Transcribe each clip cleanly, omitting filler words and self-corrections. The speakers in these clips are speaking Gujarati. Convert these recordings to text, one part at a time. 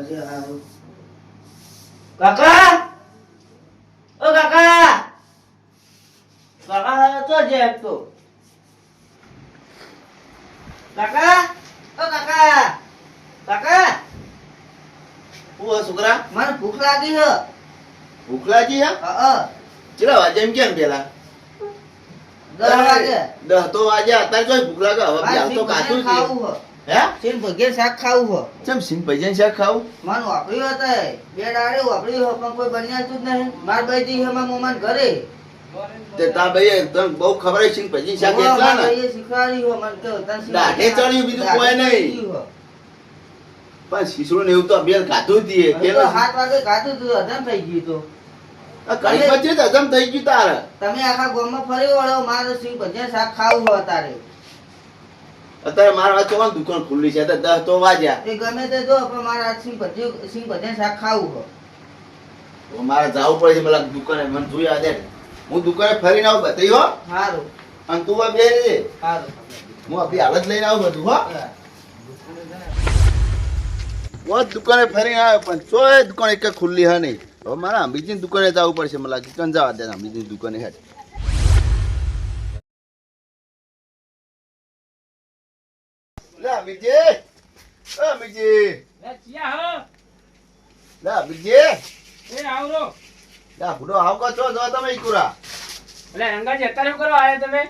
આજે આવું કાકા ઓ કાકા કાકા તો જે તો કાકા ઓ કાકા કાકા હું છોકરા મને ભૂખ લાગી છે ભૂખ લાગી હે હા ચલા વાજે એમ કેમ પેલા 10 વાગે 10 તો વાજે અત્યારે જોઈ ભૂખ લાગે હવે બી આવતો કાતું છે ખાવું હે સિંગ ભગે શાક ખાવું ચમ સિંગ ભજન શાક ખાવું મન વાપર્યું હતા બે દાડે વાપર્યું પણ કોઈ બન્યાતું જ નહીં માર બાઈજી હે માર મોમાન ઘરે તે તા ભાઈ તને બહુ ખબર છે સિંગ ભજન શાક એટલા ને એ શીખવાડી હો મન તો તન દાઢે ચડ્યું બીજું કોઈ નહીં પણ શીસડું ને એવું તો બેલ ખાધું દીએ પેલો 7 વાગે ખાધું તું હજમ થઈ ગયું તો આ કઈ પછી જ હજમ થઈ ગયું તારે તમે આખા ગામમાં ફરી વળો મારે સિંગ ભજન શાક ખાવું હો તારે અત્યારે મારા વાત ચોવાની દુકાન ખુલ્લી છે તો 10 તો વાગ્યા એ ગમે તે જો પણ મારે આ સિંગ ભજન શાક ખાવું હો તો મારે જાવું પડે છે મને દુકાને મને જોયા દે હું દુકાને ફરીને આવું બતાવી હો સારું અને તું આ બે રે સારું હું આપી હાલત લઈને આવું બધું હો હું દુકાને ફરીને આવ્યો પણ ચોય દુકાન એક ખુલ્લી હે નહીં હવે મારા અંબીજી દુકાને જવું પડશે મને લાગે દુકાન જવા દે અંબીજી દુકાને હેઠ લે અંબીજી ઓ અંબીજી લે ચિયા હો લે અંબીજી એ આવરો લે બુડો આવ કો છો જો તમે ઈકુરા એટલે રંગાજી અત્યારે શું કરવા આયા તમે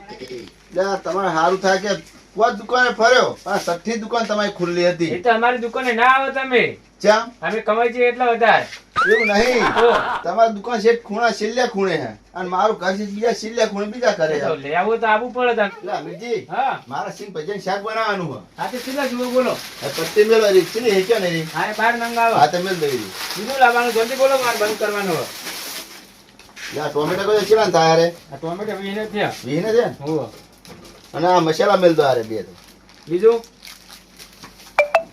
લે તમારે સારું થાય કે કોઈ દુકાને ફર્યો આ સઠ્ઠી દુકાન તમારી ખુલ્લી હતી એ તો અમારી દુકાને ના આવો તમે ચમ અમે કમાઈ છીએ એટલા વધારે એવું નહીં તો તમારી દુકાન છે ખૂણા છેલ્લે ખૂણે હે અને મારું ઘર છે બીજા છેલ્લે ખૂણે બીજા કરે તો લઈ આવો તો આવવું પડે તને લે અમીરજી હા મારા સિંગ ભજન શાક બનાવવાનું હે હા તો સીધા જુઓ બોલો આ પત્તી મેળવા રી ચલી હે કે નહીં હા બહાર મંગાવો આ તમે દઈ દી બીજું લાવવાનું જલ્દી બોલો મારે બંધ કરવાનું હોય યા ટોમેટો કોઈ ચેલા થાય રે આ ટોમેટો વીને થયા વીને છે હો અને આ મસાલા મેલ દો આરે બે તો બીજું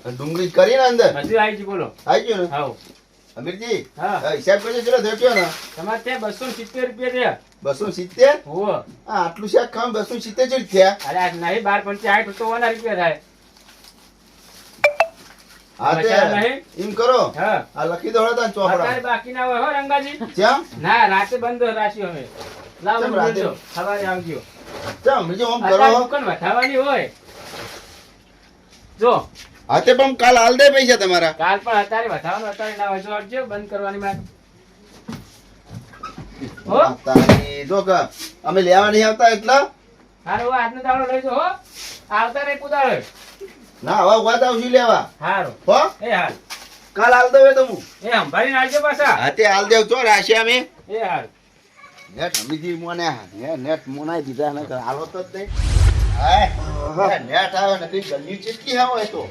અને ડુંગળી કરીને અંદર બધું આવી ગયું બોલો આવી ગયું ને હાઉ અમીરજી હા હિસાબ કરજો ચલો થયો ને તમારે ત્યાં 270 રૂપિયા થયા 270 હો આટલું શાક ખાવ 270 જ થયા અરે આ નહીં 12 તો 60 રૂપિયા થાય હા મસાલા તે નહીં? એમ કરો હા આ લખી દો તા ચોપડા અત્યારે બાકી ના હોય હો રંગાજી ચમ ના રાતે બંધ રાખ્યું અમે લાવો કેમ રાતે? રાતે સવારે આવજો ચમ બીજો ઓમ અત્યારે કરો દુકાન વધારવાની હોય જો હાથે પણ કાલ હાલ દે પૈસા તમારા કાલ પણ અત્યારે વધારવાનું અત્યારે ના હોય જો આવજો બંધ કરવાની મારે હો તારી જો કે અમે લેવા નહીં આવતા એટલા હારું આજનો દાડો લઈ જો હો આવતા રે કુદાળે ના હવે વાત આવશું લેવા હારું હો એ હાલ કાલ હાલ દે તો હું એ સંભાળીને આવજો પાછા હાથે હાલ દેવ તો રાશી અમે એ હાલ નેટ અમીજી મોને નેટ મોનાઈ દીધા ને હાલો તો જ નહીં હાય નેટ આવે ને કઈ ગલ્લી ચીટકી હા હોય તો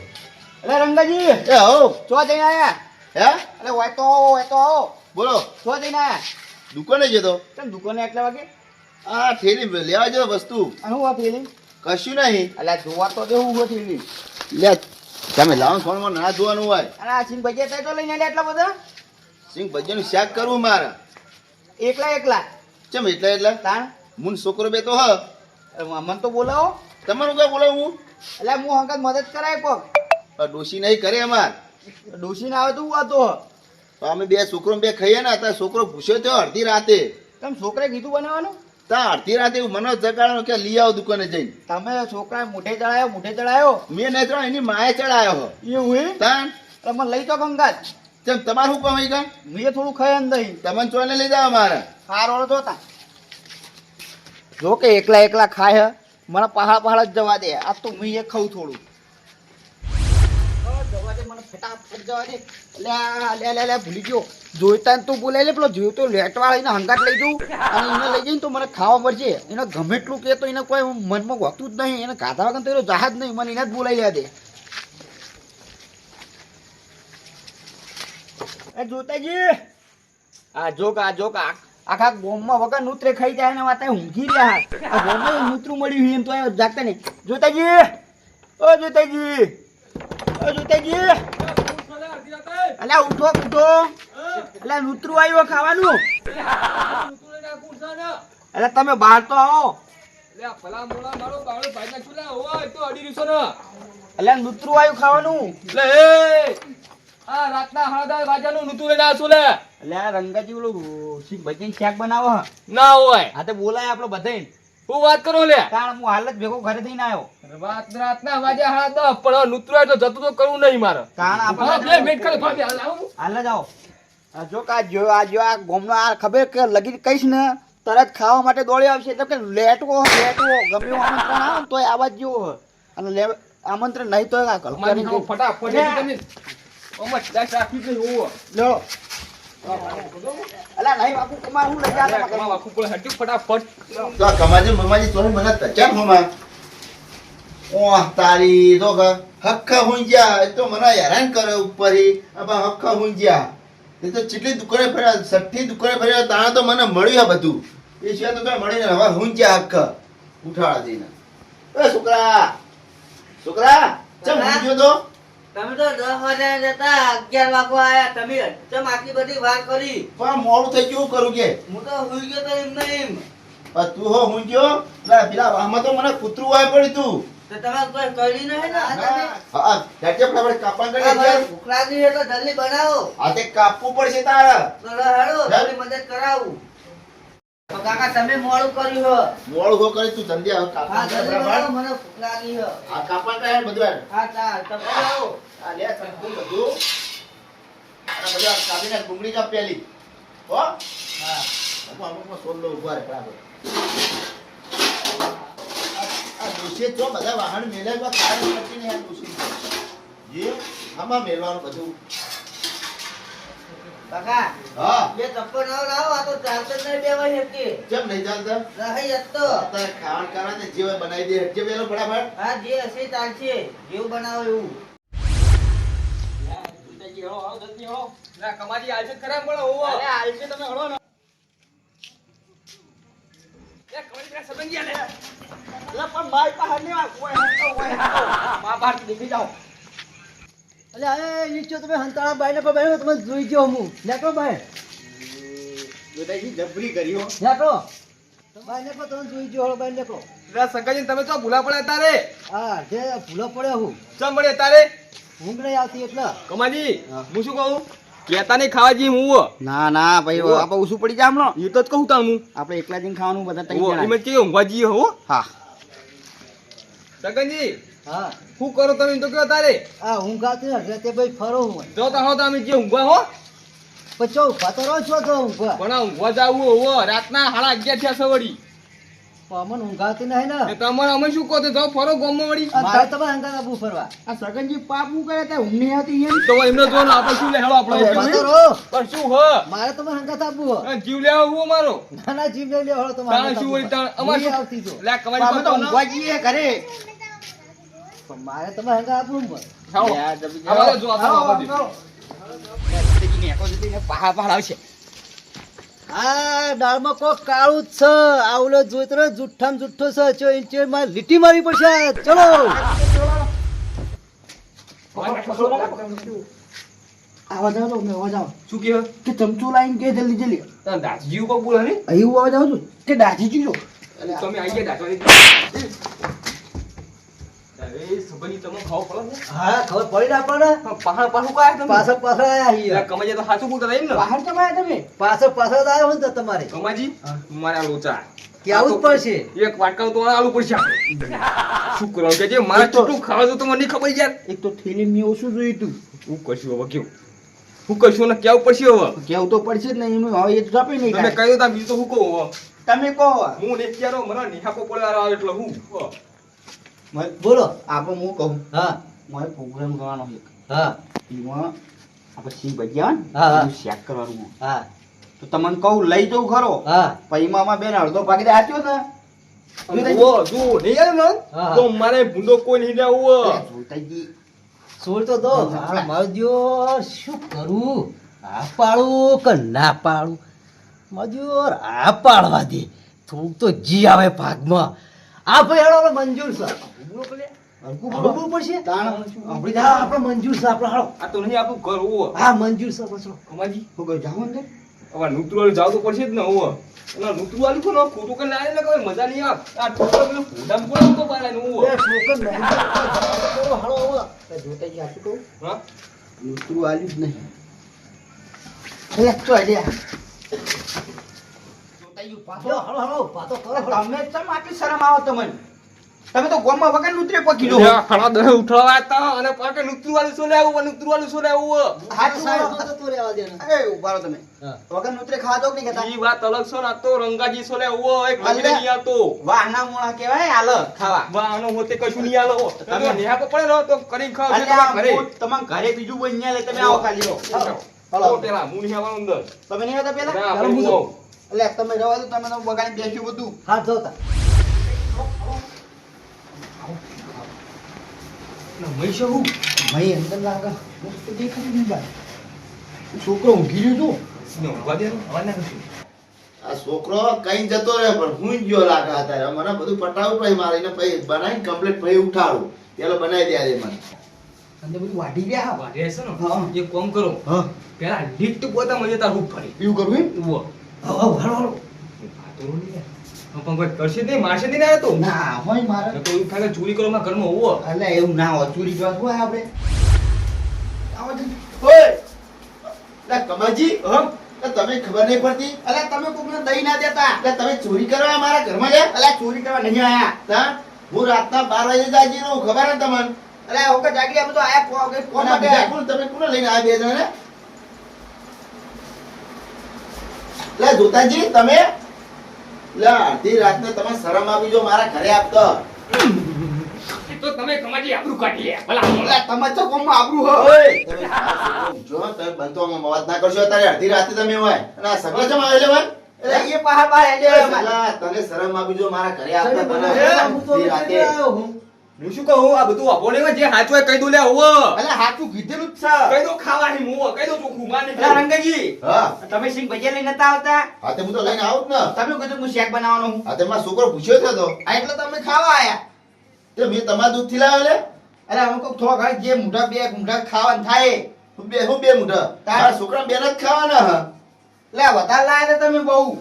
અરે રંગાજી એ હો ચો જઈને આયા હે અરે હોય તો આવો બોલો ચો જઈને આયા દુકાને જતો કેમ દુકાને એટલા વાગે આ થેલી લેવા જતો વસ્તુ આ હું આ ફેલી કશું નહીં અલા જોવા તો દે હું થેલી લે તમે લાવો ફોનમાં ના જોવાનું હોય અને આ સિંગ ભજીયા તઈ તો લઈને આલ્યા એટલા બધા સિંગ ભજીયાનું શાક કરવું મારે એકલા ચમ એટલે તાણ મુન છોકરો બે તો હ મન તો બોલાવો તમારું કઈ બોલાવું હું એટલે હું હંગત મદદ કરાય કોક ડોશી નહીં કરે અમાર ડોસી ના આવે તો હું વાતો તો અમે બે છોકરો બે ખાઈએ ને અત્યારે છોકરો પૂછ્યો તો અડધી રાતે તમે છોકરે કીધું બનાવવાનું તા અડધી રાતે એવું મને જગાડવાનું કે લઈ આવો દુકાને જઈને તમે છોકરા મોઢે ચડાયો મેં નહીં ચડાવ્યો, એની માએ ચડાયો હો એવું હે તાન એટલે મને લઈ તો ગંગાત ચમ તમારું શું કામ અહીં કાં મેં થોડું ખાય અંદર તમને ચોને લઈ જાવ મારે હારો જોતા જો કે એકલા ખાય મને પહાડ જ જવા દે આ તો હું એ ખાઉં થોડું જવા દે મને ફટાફટ જવા દે લે ભૂલી ગયો જોઈતા ને તું બોલાય લે પેલો જોયો તો લેટવાળા એને હંગાટ લઈ જઉં અને એને લઈ જઈને તો મને ખાવા પડશે એને ગમે એટલું કે તો એને કોઈ મનમાં હોતું જ નહીં એને ગાધા વગર તો એનો જહાજ નહીં મને એને જ બોલાવી લે દે એ જોતાજી આ જોક આખા ગોમમાં વગર નૂતરે ખાઈ જાય ને વાત ઊંઘી રહ્યા આ ગોમમાં નૂતરું મળ્યું એમ તો જાગતા નહીં જોતાજી અલ્યા ઉઠો અલ્યા નૂતરું આવ્યો ખાવાનું અલ્યા તમે બહાર તો આવો અલ્યા નૂતરું આવ્યું ખાવાનું આ રાતના 10 વાગ્યાનું નૂતું લઈને આવશું લે. એટલે આ રંગાજી ઓલું શીખ ભજીયાનું શાક બનાવો હ. ના હોય. આ તો બોલાય આપણો બધાય. હું વાત કરું લે. કારણ હું હાલ જ ભેગો ઘરે થઈને આવ્યો. રાતના વાગ્યા 10 પણ નૂતું હોય તો જતું તો કરવું નહીં મારે. કારણ હા, આપણે બે મિનિટ ખાલી ભાભી હાલ આવું. હાલ જ આવો. આ જો કા જો આ ગોમનો આ ખબર કે લગી કહીશ ને તરત ખાવા માટે દોડી આવશે એટલે કે લેટવો ગમે એવું આમંત્રણ આવે ને તોય આવાજ જેવો હોય અને આમંત્રણ નહીં તો અમારી ખાઓ ફટાફટ તમે ઓમત દાસ રાખી દે હોવો. લો અલા નહીં બાપુ તમાર હું લઈ જાતા તમારા વાકુ પર હટ્યું ફટાફટ. તો આ કમાજી મમાજી તોય મને તચામ હોમાં ઓહ તારી તો હક્કા હુંજ્યા એ તો મને હેરાન કરે ઉપર આબા હક્કા હુંજ્યા એ તો ચીટલી દુકાને ફર્યા 60 દુકાને ફર્યા તાણા તો મને મળ્યું આ બધું એ સિવાય તો કઈ મળી ને હવે હુંજ્યા હક્કા ઉઠાડા દઈને એ છોકરા ચમ હુંજ્યો તો તમે તો 10 વાગ્યા જતા 11 વાગવા આયા તમે ચમ આટલી બધી વાત કરી પણ મોડું થઈ ગયું કરું કે હું તો હુઈ ગયો તો એમ નહીં પણ તું હો હુંજ્યો પેલા આમાં તો મને કૂતરું આવી પડ્યું તું તો તમે કોઈ કરી નહીં ને હા જાજે ફટાફટ કાપણ કરી દે ભૂખ લાગી છે તો જલ્દી બનાવો આ તે કાપવું પડશે તારે તો હેડો જલ્દી મદદ કરાવું તો કાકા તમે મોડું કર્યું હો મોડું હો કરી તું જલ્દી આવ હા કાપણ જલ્દી કર બનાવો બરાબર મને ભૂખ લાગી છે આ કાપણ કરે બધું હા ચાલ તમે આવો આ લે સંકુલ બધું આ બધા કાપીને ડુંગળી કાપ પેલી હો હા અમુકમાં સોલ લો ઉભા રહે બરાબર આ દોષે જો બધા વાહન મેલે તો કાય કરતી નહીં આ દોષી જે આમાં મેલવાનું બધું કાકા હા બે ચપ્પલ લાવો આ તો ચાલતો જ નહીં બેવાય કે કેમ નહીં ચાલતા રહી હતો અત્યારે ખાવાનું કરવા ને જેવા બનાવી દે જે વેલો ફટાફટ હા જે હશે ચાલશે જેવું બનાવો એવું ના કમાજી આલશે ખરા પણ હોવો. અરે આલશે તમે હળો ને એ કમાજી પેલા સબંગિયા લે. એટલે પણ મારી પાસે નહીં આવે કોઈ મા બહાર દેખી જાઓ અલે એ નીચે તમે હંતાળા બાઈને પર બેઠો તમે જોઈ ગયો હું નેકળો બાય જોતાજી જબરી કર્યો નેકળો બાઈને પર તમે જોઈ ગયો બાય નેકળો પેલા સગાજી તમે તો ભૂલા પડ્યા તારે. હા જે ભૂલો પડ્યો હું ચમ મળે તારે ઊંઘ નહીં આવતી એટલે કમાજી હું શું કહું કેતા નહીં ખાવા જઈએ હું ના ના ભાઈ આપણે ઓછું પડી જાય હમણાં એ તો જ કહું તા હું આપણે એકલા જઈને ખાવાનું બધા ત્રણ જણા. એમ જ કે ઊંઘવા જઈએ હો. હા સગનજી હા શું કરો તમે એમ તો કયો તારે આ ઊંઘ આવતી ને તે ભાઈ ફરો હું જો તારો તો અમે જે ઊંઘવા હો પછી ચો ફતરો છો તો ઊંઘવા પણ આ ઊંઘવા જાવું હોવો રાતના 11:30 થયા છે વળી અમને ઊંઘ આવતી નહીં ને ને તમારે અમે શું કહો તો જાઓ ફરો ગામમાં વળી તારે તમારે હંગાત આપવું ફરવા આ સગનજી પાપ હું કરે ત્યાં ઊંઘ નહીં આવતી એમ તો એમને જો ને આપણે શું લે હેડો આપણે ફતરો પણ શું હ મારે તમારે હંગાત આપવું હો. આ જીવ લેવા હું મારો ના ના જીવ લઈ લે હળો તાણ તમારે શું વળી તાણ અમાર નહીં શું આવતી જો લે કમાજી અમે તો ઊંઘવા જઈએ ઘરે પણ મારે તમારે હંગાત આપવું ને ખાઓ યાર, જબરી અમારે જો આપણે આવો, આપવા દે. આવો. સગનજીને એકો જતી ને પહાડ આવશે આ દાળમાં કોઈ કાળું જ છે આવલો જોઈતો રહ્યો જુઠ્ઠામ જુઠ્ઠો છે ચો ઇંચે માં લીટી મારી પડશે ચલો આવાજ આવો મેં અવાજ આવો શું કહે કે ચમચું લાઈન કે જલ્દી જલ્દી તાર દાસ જીવ કો બોલે ને અહીં અવાજ આવો છું કે દાઢી જીજો તમે આઈ ગયા દાસવાની અરે સબની તમે ખાવ પડો ને હા ખબર પડી ના પડે પહાડ પાછું કાય તમે પાછળ પાછળ આયા લે hier કમાજી તો સાચું બોલતા હતા એમ ને બહાર જમાયા તમે પાછળ પાછળ આવ્યો ને તો તમારે કમાજી મારા લોચા કે આવું જ પડશે એક વાટકા તો આલુ પડશે આપણે. શું કરો કે જે મારે કેટલું ખાવા તો તમને નહીં ખબર યાર એક તો થેલી મેં ઓછું જોયું તું હું કરશું હવે કેવું હું કરશું ને કેવું પડશે હવે કેવું તો પડશે જ નહીં એનું હવે એ તો જપે નહીં તમે કાંઈ. કહ્યું તા બીજું તો હું કહું હવે તમે કહો હું ને ક્યારો મને નિહાકો પડવાનો આવે એટલે હું બોલો આપણે હું કહું હા મારે પ્રોગ્રામ કરવાનો છે હા એમાં આપણે સિંહ ભજીયા ને હા, હા. એનું શાક કરવાનું છે. હા તો તમને કહું લઈ જાઉં ખરો હા પછી એમાં બેન અડધો ભાગ દે આપ્યો ને ઓ જો નહીં યાર ને હા. તો મારે ભૂંડો કોઈ નહીં લેવો જોતાજી છોડ તો દો હા, મારો દિયોર શું કરું આ પાડું કે ના પાડું મારો દિયોર આ પાડવા દે થોડુંક તો જી આવે ભાગમાં આ ભાઈ હેડો આપણે મંજૂર છે હરકું પડશે તાણ આપણી હા આપણે મંજૂર છે આપણે હાલો આ તો નહીં આપણું ઘર હોવો હા મંજૂર છે બસ કમાજી હું કહું જાઓ અંદર હવે નૂતરું જાવ તો પડશે જ ને હોવો એટલે નૂતરું આલું કોનો ખોટું કરીને આલે ને કોઈ મજા નહીં આવે આ ટોકરો પેલું ફૂડામ ફૂડામ તો પાડે ને હોવો એ છોકર નહીં હાલો હવે જોતાજી સાચું કહું હા નૂતરું આલ્યું જ નહીં. એટલે ચો લ્યા. જોતાયું પાછો. હળો હળો પાતો કરો હળો. તમે ચમ આટલી શરમ આવો તમને? તમે તો ગોમાં વગર નૂતરે પકી લો. ખડા દહે ઉઠાવા તા અને પાકે નુતરું વાળું શું લેવું નુતરું વાળું શું લેવું હાચું સાહેબ બોલો. તો રહેવા દે ને. એ ઉભા રહો તમે. હા. વગર નૂતરે ખાવા દો કે નહીં કહેતા? ઈ વાત અલગ છે ને આ તો રંગાજી સોલે ઉવો એક લગીને અલ્યા. નહીં આવતો વાહના મોણા કહેવાય હાલો ખાવા. વાહ આનો હોતે કશું નહીં આલો તમે નેહા પડે ને તો કરી ખાવ છે અલ્યા, તમારા ઘરે હું તમારા ઘરે બીજું કોઈ ન્યા લે તમે આવો ખાલી હો. હાલો પેલા હું નહીં આવવાનું અંદર તમે નહીં હતા પેલા? ના, ચાલો, હું હું આવું. એટલે તમે રવા દો, તમે તો બગાડી બેસ્યું બધું. હાથ ધોતા. મહીસો હું મહી અંદર લાગે મસ્ત દેખાતું નહીં બાર. છોકરો ઊંઘી રહ્યો ને ઊંઘવા દે ને, અવાજ ના કરશો. આ છોકરો કઈ જતો રહે પણ હું જ ગયો લાગે અત્યારે મને બધું પટાવું પછી મારે એને પછી બનાવીને કમ્પ્લીટ પછી ઉઠાડું પેલો બનાવી દે આજે મને અંદર બધું વાઢી ગયા. વાઢે છે ને હા. એક કામ કરો હા પેલા લીફ્ટ પોતા મને તાર રૂપ ફરી એવું કરવું એમ? ઉવો હા હાલો હાલો. વાતો નહીં યાર. પણ કોઈ કરશે નહીં મારશે નહીં ના તો ના હોય મારે. તો એવું થાય કે ચોરી કરો માં ઘરમાં ઉવો એટલે એવું ના હોય ચોરી જોવા શું હોય આપણે? આવો જ. ઓય લા કમાજી તમે ખબર નહીં પડતી અલા તમે કોકને દઈ ના દેતા. એટલે તમે ચોરી કરવા મારા ઘરમાં લે અલા ચોરી કરવા નહીં આયા. તા હું રાતના 12 વાગે જાગી રહું ખબર ને તમને અલા ઓકે જાગી આપણે તો આયા કોણ કોણ માટે બીજા આયા? કોણ તમે કોને લઈને આવ્યા બે જણા લે જોતાજી તમે લે અડધી રાતને તમે શરમ આવી જો મારા ઘરે આપતો તો તમે કમાજી આબરૂ કાઢી લે ભલા અલા તમારે તો કોમમાં આબરૂ હો. ઓય તમે જો તમે બંધવામાં અવાજ ના કરશો અત્યારે અડધી રાતે તમે હોય અને આ સગલા જમ આવેલે હોય એટલે એ પહાડ બહાર હેડ્યો એ અમારે. સગલા તને શરમ આવી જો મારા ઘરે આપતો તને હું તો અડધી રાતે આવ્યો હું. હું શું કહું આ બધું વાપો ને જે હાચું હોય કહી દો લે ઉવો અલા હાચું કીધેલું જ છે. કહી દો ખાવા હી મુવો કહી દો ચોખ્ખું માની અલા રંગજી હા તમે સિંગ ભજીયા લઈને નતા આવતા? હા તે હું તો લઈને આવું જ ને તમે કીધું હું શેક બનાવવાનો હું. હા તે મારો છોકરો પૂછ્યો છે તો આ એટલે તમે ખાવા આયા. તે મેં તમારા દૂધ થી લાવ્યો લે અરે હું કહું થોડા ઘણા જે મૂઠા બે મૂઠા ખાવાનું થાય. હું બે મુઠા તારા છોકરા બેન જ ખાવાના હા લે વધારે લાયા તા તમે બહુ.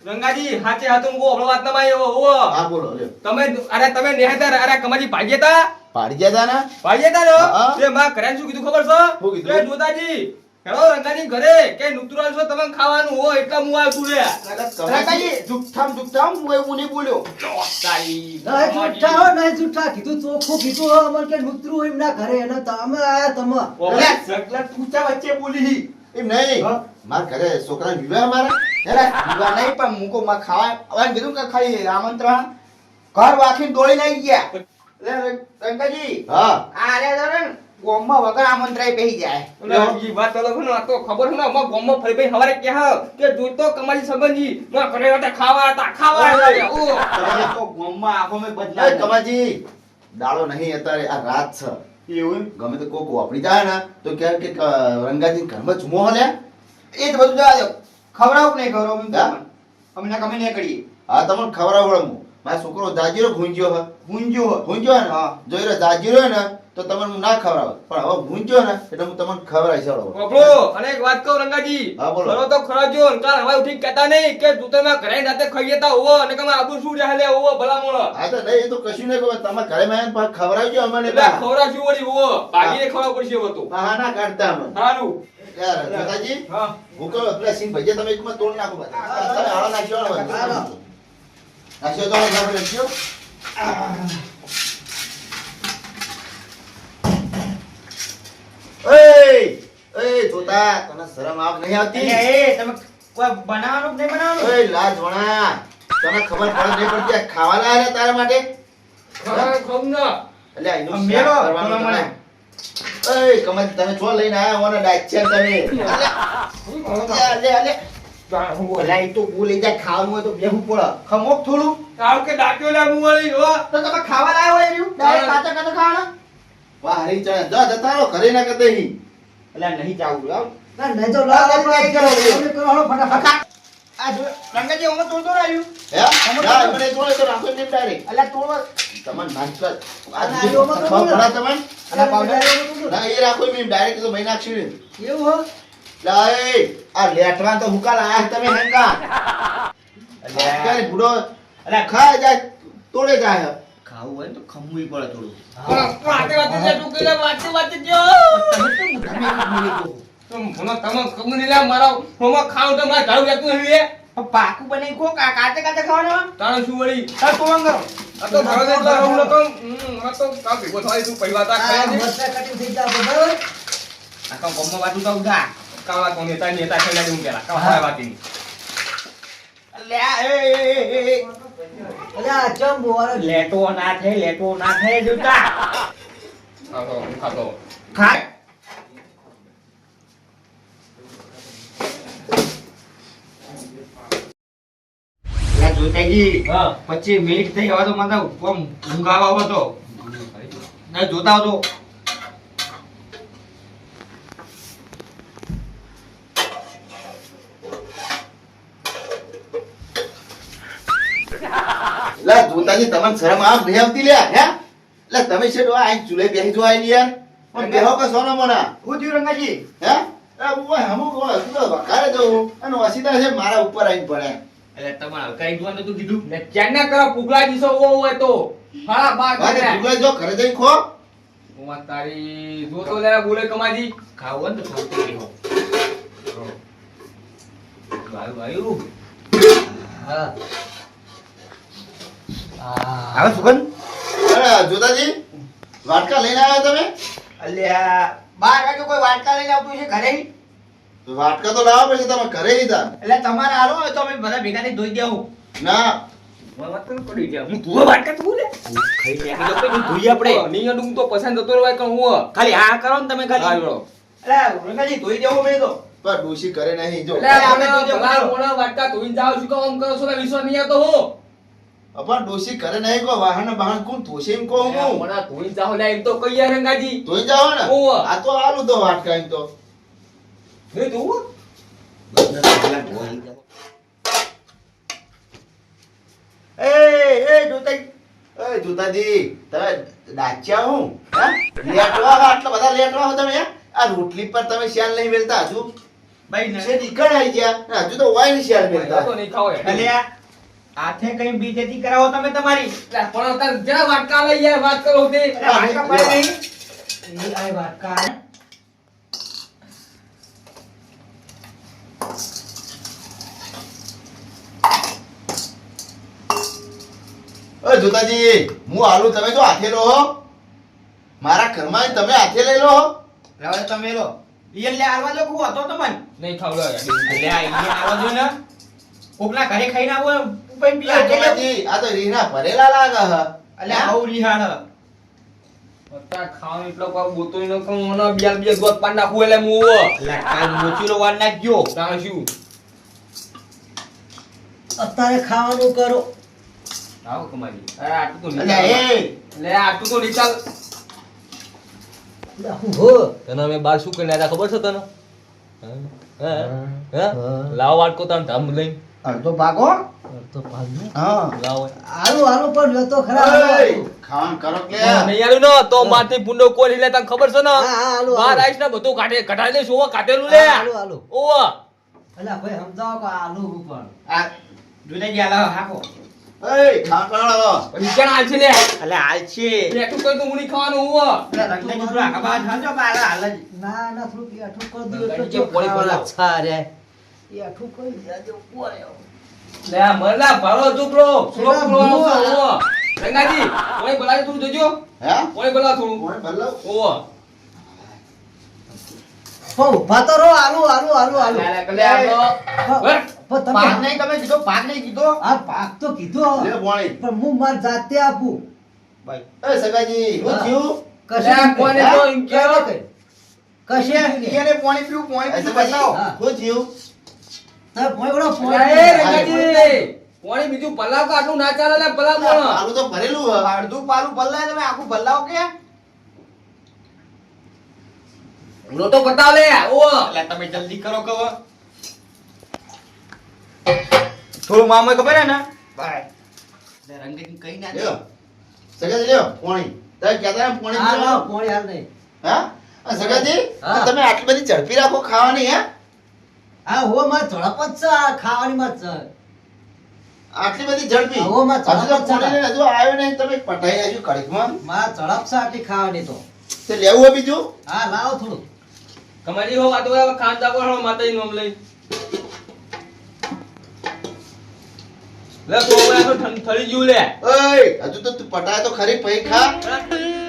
રંગાજી હાચે હાથું મુકો આપણો વાત ના માય ઉવો હા બોલો લ્યો તમે તમે નેહતા અરે કમાજી ભાગ્યા તા પાડી ગયા તા ને ભાગ્યા તા હા. ને તે માં ઘરે શું કીધું ખબર છે શું કીધું? કે જોતાજી હેલો રંગાજી ઘરે કે નુતરાલ છો તમે ખાવાનું હો એટલા હું આવ્યો છું લે રંગાજી જુઠ્ઠામ હું એવું નહીં બોલ્યો. તારી નહીં જુઠ્ઠા હો, નહીં જુઠ્ઠા. કીધું ચોખ્ખું કીધું હો અમને કે નૂતરું એમના ઘરે અને તમે આયા તમે. અલા સગલા તુચા વચ્ચે બોલી. એમ નહીં હા. મારા ઘરે છોકરા વિવાહ મારા અલા પીવા નહીં પણ મૂકો માં ખાવા આવવાનું કીધું કે ખાલી આમંત્રણ ઘર વાખીને દોડીને આવી ગયા. એટલે રંગાજી હા આ રે ને ગોમમાં વગર આમંત્રાય બેહી જાય. ઈ વાત અલગ ને આ તો ખબર છે ને અમાર ગામમાં ફરી ભાઈ હવારે કે હા કે જોતો કમાજી સંબંધી માં ઘરે હતા ખાવા હતા ઓ તમે તો ગોમમાં આંખો મેં એ બદલા કમાજી દાડો નહીં અત્યારે આ રાત છે એવું ગમે તો કોક વાપરી જાય ને તો કે રંગાજી ઘરમાં ચૂમો હલે એ જ બધું જવા દો. ખવડાવું કે નહીં ખવડાવું એમ હા? તમને? અમે નહીં કરીએ. હા તમને ખવડાવડો હું મારો છોકરો જાજીરો ભૂંજ્યો હે ગુંજો ભૂંજ્યો ને હા. જો એરો જાજીરો હે ને તો તમને હું ના ખવડાવ પણ હવે ભૂંજ્યો ને એટલે હું તમને ખવડાવી શકું બાપડો અને એક વાત કહું રંગાજી હા, બોલો. ખરો તો ખરાજો ને કાલ હવા ઉઠી કહેતા નહીં કે તું તમે ઘરે રાતે ખાઈ જતા હોવો અને કે આબુ શું રહે હોવો ભલા મોણો હા તો નહીં એ તો કશું નહીં કહું તમે ઘરે માં ખવડાવજો અમને એટલે ખવરા શું વળી હોવો ભાગીને ખવડાવ પડશે હવે તો હા ના કાઢતા અમે સારું યાર દાદાજી હા હું કહું પેલા સિંહ ભજીયા તમે એકમાં તોડ નાખો બધા તમે હાળા નાખ્યો ને બધું. નાખ્યો તો આપણે નાખ્યો એ જોતા તને શરમ આવ નહીં આવતી એટલે એ તમે કોઈ બનાવવાનું કે નહીં બનાવવાનું? ઓય લાજ વણા તને ખબર પડે નહીં પડતી આ ખાવા લાયા ને તારા માટે ખરા ખમ ના એટલે આ એનું આ મેલો શાક કરવાનું તમે મને. તને. ઓય કમર તમે છો લઈને આયા હોને ડાચ્યા તમે અલે અલે ઓલા ઈ તો બોલી જાય ખાવાનું હોય તો બેહવું પડે. ખમોક થોડું આવ કે ડાક્યો લે હું વળી હો તો તમે ખાવા લાવ્યા હોય રહ્યું ડાયરેક્ટ કાચા કાચા ખાવાના. વાહ હરી ચા જા જતા રહો ઘરે ના કદે હી એટલે નહીં જાવું આવ. ના, નહીં તો લાવ, આપણે આપણે કરો. આપણે કરો, હાલો, ફટાફટ. આ જો રંગાજી અમે તોડતો રહ્યું. હે ના મને જોડે તો રાખો ને ડાયરેક્ટ અલા તોડવા તમને નાસ્તો આ આ આયોમાં તો ખબર બોલો. પડા તમને અને પાવડર ના એ રાખો મેં ડાયરેક્ટ તો મહિના નાખશું એવું હો? લાય આ લેટવા તો હુકાલ આયા તમે હેંકા અલ્યા. અત્યારે બુડો અલા ખાય જાય તોડે જાય ખાવું હોય ને તો ખમવું પડે થોડું. પણ વાતે વાતે જે તું કીધું, વાતે વાતે જો. તમે કેમ મોઢામાં એક મિનિટ કહો? તો મને તમે ખબર નહીં લે, મારા હોમાં ખાવ તો મારે ધારું જતું નહીં લે. પણ પાકું બનાવી ખો કાચે કાચે ખાવાનું. તાણે શું વળી? તાર તો વાંગો. આ તો ભાવ દેતા રહું નતો. આ તો કામ ભેગો થાય તું પૈવા તા ખાય દે. મરચાં કટિંગ થઈ જાય બરાબર. આ કામ ગમમાં વાતું તો ઉધા. કાવા તો નેતા નેતા ખેલા દઉં પેલા. કાવા ખાય વાતી. લે એ. અલ્યા ચમ બોવારો લેટો ના થાય જોતા. આ તો હું ખાતો. ખાય. લે જોતાજી. હા. 25 મિનિટ થઈ હવે તો મને આમ ઊંઘ આવા હતો. ના જોતા હતો. લે જોતાજી તમને શરમ આવ નહીં આવતી લે હે? લે તમે છે આ ચૂલે બેસી જો આઈ યાર. પણ બેહો કે સોના મોના હું થયું રંગાજી? હે? આ ઓય હમું કોણ તું તો વખારે દઉં અને વસીતા છે મારા ઉપર આવીને પડે. એટલે તમારે હલકાઈ જોવાનું તું કીધું. ને ચેન્ના કરો પુગલા દીસો ઓ હોય તો. હાલા બાર વાગે કરે. ઢુકલે જો ઘરે જઈને ખો. ઓમાં તારી જો તો લે બોલે કમાજી. ખાવું હોય ને તો ખાવું તો ખાઓ. વાયુ. હા હવે સુગંધ. અરે જોતાજી વાટકા લઈને આવ્યા તમે? અલ્યા 12 વાગે કોઈ વાટકા લઈને આવતું છે ઘરે? તો વાટકા તો લાવવા પડશે તમે ઘરે લીધા. એટલે તમારે હાલો હોય તો અમે બધા ભેગા થઈને ધોઈ દેવું. ના વાત તો પડી જાય. હું ધોવા વાટકા તું લે. ખાઈ લે તો કોઈ ધોઈ આપણે. નહીં અડું તો પસંદ થતો હોય કે હું. ખાલી આ કરો ને તમે ખાલી. હા, બરો. એટલે રંગાજી ધોઈ દેવું મેં તો. પણ ડોશી કરે નહીં જો. એટલે આપણે તો ભલા મોણા વાટકા ધોઈને જાવ છું કે આમ કરો છો ને વિશ્વાસ નહીં આવતો હું. પણ ડોશી કરે નહીં કો વાહન બહાન કોણ ધોશે એમ કહું હું. મોણા ધોઈને જાવ લે એમ તો કહીએ રંગાજી. ધોઈ જાઓ ને. ઓવ. આ તો આલું તો વાટકા એમ તો. નહીં ધોવું? એ જોતાઈ. એ જોતાજી તમે ડાચ્યા હું હે? લેટવા આટલા બધા લેટવા હો તમે હે? આ રોટલી પર તમે શ્યાલ નહીં મેલતા હજુ ભાઈ ને. છે નીકળ આવી ગયા ને હજુ તો વાય નહીં શ્યાલ મેલતા. તો નહીં ખાવ યાર. અલ્યા હાથે કઈ બીજેતી કરાવો તમે તમારી. એટલે પણ તાર જરા વાટકા લઈ યાર વાત કરો તે. એટલે વાટકા પડે નહીં. એ આ વાટકા ઓય જોતાજી હું આલુ તમે તો હાથે લો હો. મારા ઘરમાં તમે હાથે લઈ લો હો. હવે તમે લો. ઈ લે આલવા જો કુ હતો તમને. નહીં ખાવ લે યાર. અલ્યા ઈ આલવા જો ને. કોકના ઘરે ખાઈને આવો ઉપર બી એ હાથે લે. જોતાજી આ તો રીના ભરેલા લાગે હ. અલ્યા બહુ રિહાડ. અત્યારે ખાવાનું એટલો કોઈ બોતો ન કહું મને બે બે ગોત પાડ નાખું એટલે હું અલ્યા કાલ મોચીલો વાર નાખજો. તાણ શું અત્યારે ખાવાનું કરો. આવો કમાજી. અરે આટલું તો અલ્યા એ લે આટલું તો નિકાલ. એટલે હું હો તને અમે બાર શું કરીને આવ્યા ખબર છે તને હે? હે? લાવ વાટકો તાન ધામ લઈ અડધો ભાગો. તો ભાગને હા. લાવ આલુ આલુ પણ લ્યો તો ખરા ઓય, ખાવાનું કરો કે નહીં આલ્યું ને તો મારથી ભૂંડો કોઈ લે તને ખબર છે ને હા, હા, આલુ, બાર આલુ. આવીશ ને બધું કાઢે કઢાઈ દઈશ ઓવા કાઢેલું લે આલુ આલુ ઓવા અલ્યા ભાઈ સમજાવો કે આલુ હું પણ આ જોતાજી આલા હાકો. ઓય ખાવાનું કરો. પછી ક્યાં હાલ છે લે અલ્યા હાલ છે. એટલું કોઈ તો હું નહીં ખાવાનું હું અલ્યા રંગાજી થોડા આગા બાજુ હાલજો બાર હાલ જ. ના ના થોડું બેઠું કરી દઉં ગાડી એટલે જે પોળી ખાવાના બોલાવો. છા રે બેઠું કરી દેજો પોળ્યો. લે મરલા ભાળો ચૂપરો સુરો એલા, પુરો ભૂવા. ઓવા રંગાજી કોઈ બોલાવે થોડું જોજો હે? કોઈ બોલાવ થોડું કોણ ભરલો? ઓવા પણ ઊભા તો રહો આલુ આલુ આલુ આલુ લે કલે આપણો પણ તમે પાક નહીં તમે કીધો પાક નહીં કીધો. આ પાક તો કીધો લે પોણી. પણ હું માર જાતે આપું ભાઈ એ સગાજી હું હા. થયું? કશું કોને નહીં. તો એમ કહેવો? કશું નહીં. ઈયાને પાણી પીવું એ પાણી પીવું સગાજી બતાવો. હા. હું થયું? તમે પોઈ વળો, પોઈ એ વળો. રંગાજી પોણી બીજું પલાવ કે આટલું ના ચાલે લે પલાવ પણ આલુ તો ભરેલું હ. અડધું પાલું ભલ્લાય તમે આખું ભલ્લાવો કે. લોટો બતાવ લે ઓવા એટલે તમે જલ્દી કરો કહો. થોડું મામો ખબર હે ને ભાઈ. એટલે રંગાજી કઈ ના દે. લ્યો. સગાજી લ્યો પોણી. તમે કહેતા ને પોણી હા, પીવાનું? લાવો, પોણી હાલ નહીં. હા? આ સગાજી હા. તમે આટલી બધી ઝડપી રાખો ખાવાની હે? હા હો માર ઝડપ જ છે આ ખાવાની માર છે. આટલી બધી ઝડપી આવો માં હજુ તો ઝડપ પોણી લઈને હજુ આવ્યો નહીં તમે પટાઈ આજુ કડીકમાં માં ઝડપ છે આટલી ખાવાની તો તે લેવું હોય બીજું હા લાવો થોડું કમાજી હો વાતો આવે ખાન જાગો હો માતાજી નોમ લઈ લે તો થળી ગયું લે ઓય હજુ તો તું પટાય તો ખરી પૈ ખા